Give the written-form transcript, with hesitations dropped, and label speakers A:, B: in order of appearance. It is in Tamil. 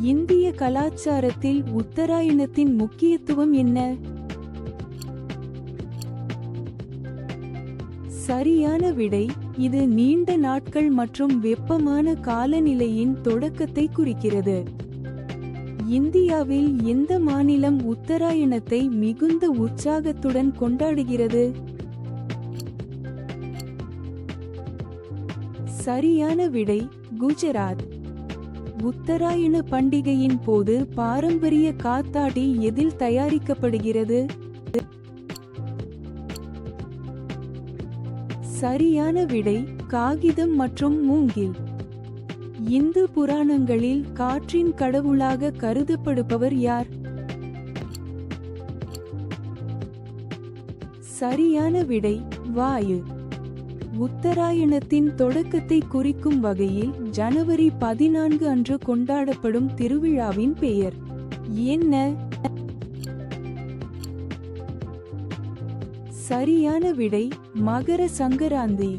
A: இந்திய கலாச்சாரத்தில் உத்தராயணத்தின் முக்கியத்துவம் என்ன? சரியான விடை, இது நீண்ட நாட்கள் மற்றும் வெப்பமான காலநிலையின் தொடக்கத்தை குறிக்கிறது. இந்தியாவில் எந்த மாநிலம் உத்தராயணத்தை மிகுந்த உற்சாகத்துடன் கொண்டாடுகிறது? சரியான விடை, குஜராத். உத்தராயண பண்டிகையின் போது பாரம்பரிய காத்தாடி எதில் தயாரிக்கப்படுகிறது? சரியான விடை, காகிதம் மற்றும் மூங்கில். இந்து புராணங்களில் காற்றின் கடவுளாக கருதப்படுபவர் யார்? சரியான விடை, வாயு. உத்தராயணத்தின் தொடக்கத்தை குறிக்கும் வகையில் ஜனவரி 14 அன்று கொண்டாடப்படும் திருவிழாவின் பெயர் என்ன? சரியான விடை, மகர சங்கராந்தி.